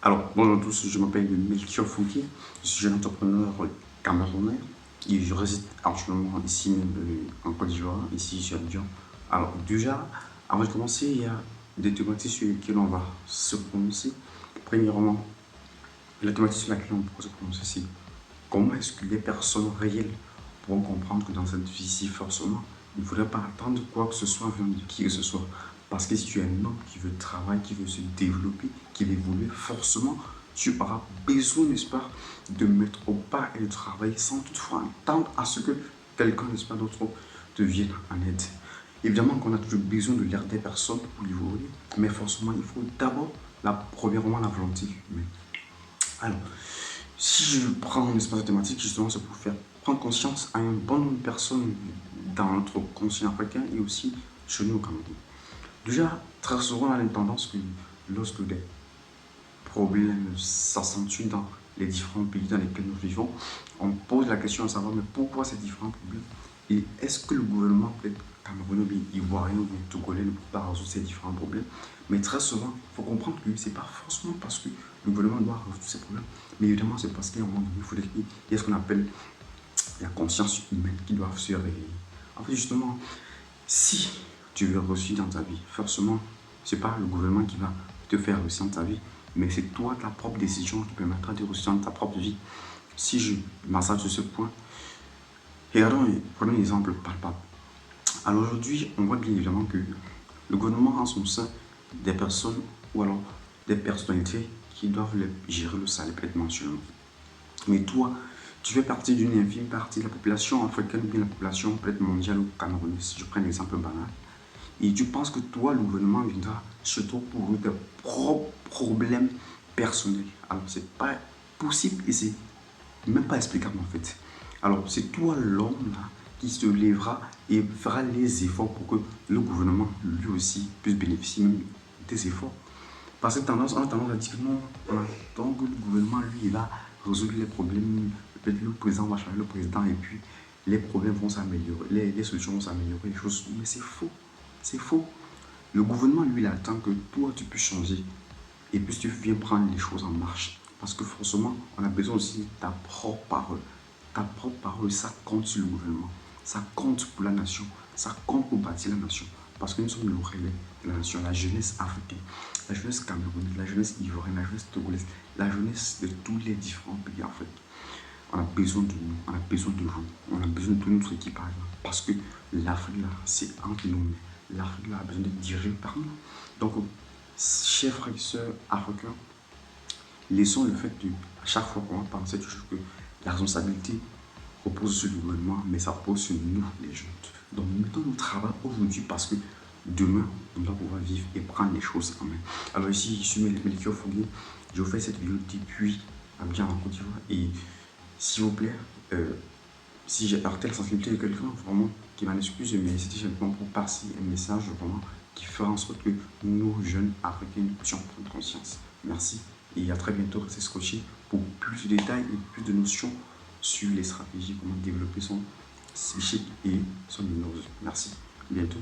Alors, bonjour à tous, je m'appelle Melchior Fouquier, je suis jeune entrepreneur camerounais et je réside actuellement ici en Côte d'Ivoire, ici sur Abidjan. Alors, déjà, avant de commencer, il y a des thématiques sur lesquelles on va se prononcer. Premièrement, la thématique sur laquelle on peut se prononcer, c'est comment est-ce que les personnes réelles pourront comprendre que dans cette vie-ci, forcément, il ne faudrait pas attendre quoi que ce soit venant de qui que ce soit. Parce que si tu es un homme qui veut travailler, qui veut se développer, qui veut évoluer, forcément, tu auras besoin, n'est-ce pas, de mettre au pas et de travailler sans toutefois attendre à ce que quelqu'un, n'est-ce pas, d'autre te vienne en aide. Évidemment qu'on a toujours besoin de l'aide des personnes pour évoluer, mais forcément, il faut d'abord, premièrement, la volonté humaine. Alors, si je prends un espace thématique, justement, c'est pour faire prendre conscience à un bon nombre de personnes dans notre continent africain et aussi chez nous au Cameroun. Déjà, très souvent, on a tendance que lorsque des problèmes s'accentuent dans les différents pays dans lesquels nous vivons, on pose la question à savoir, mais pourquoi ces différents problèmes? Et est-ce que le gouvernement, peut-être camerounais, bien ivoirien ou bien togolais, ne peut pas résoudre ces différents problèmes? Mais très souvent, il faut comprendre que ce n'est pas forcément parce que le gouvernement doit résoudre ces problèmes, mais évidemment, c'est parce qu'à un moment donné, il y a ce qu'on appelle la conscience humaine qui doit se réveiller. En fait, justement, si tu veux réussir dans ta vie, forcément, ce n'est pas le gouvernement qui va te faire réussir dans ta vie, mais c'est toi, ta propre décision qui permettra de réussir dans ta propre vie. Si je m'assois sur ce point, prenons un exemple palpable. Alors aujourd'hui, on voit bien évidemment que le gouvernement a en son sein des personnes ou alors des personnalités qui doivent gérer le salaire peut-être mensuellement. Mais toi, tu fais partie d'une infime partie de la population africaine ou bien la population peut-être mondiale ou camerounaise. Je prends un exemple banal. Et tu penses que toi, le gouvernement viendra chez toi pour tes propres problèmes personnels. Alors, ce n'est pas possible et c'est même pas explicable en fait. Alors, c'est toi l'homme là qui se lèvera et fera les efforts pour que le gouvernement lui aussi puisse bénéficier même des efforts. Parce que on a tendance à dire que non, donc le gouvernement lui il va résoudre les problèmes, peut-être le président va changer le président et puis les problèmes vont s'améliorer, les solutions vont s'améliorer, les choses. Mais c'est faux. C'est faux. Le gouvernement, lui, il attend que toi, tu puisses changer et puis tu viens prendre les choses en marche. Parce que forcément, on a besoin aussi de ta propre parole. Ta propre parole, ça compte sur le gouvernement. Ça compte pour la nation. Ça compte pour bâtir la nation. Parce que nous sommes le relais de la nation, la jeunesse africaine, la jeunesse camerounaise, la jeunesse ivoirienne, la jeunesse togolaise, la jeunesse de tous les différents pays en fait. On a besoin de nous, on a besoin de vous, on a besoin de toute notre équipage. Parce que l'Afrique, là, c'est entre nous. L'Afrique là, a besoin d'être dirigée par nous. Donc, chers frères et sœurs africains, laissons le fait de, à chaque fois qu'on va penser toujours que la responsabilité repose sur le gouvernement, mais ça repose sur nous, les jeunes. Donc, mettons le travail aujourd'hui parce que demain, on doit pouvoir vivre et prendre les choses en main. Alors ici, je suis Melchior Fouquier. Je vous fais cette vidéo depuis Abidjan en Côte d'Ivoire. Et s'il vous plaît, si j'ai heurté la sensibilité de quelqu'un, vraiment, qui m'en excuse, mais c'était simplement pour passer un message vraiment qui fera en sorte que nous, jeunes Africains, puissions prendre conscience. Merci et à très bientôt. Restez scotchés pour plus de détails et plus de notions sur les stratégies, comment développer son psychique et son hypnose. Merci. À bientôt.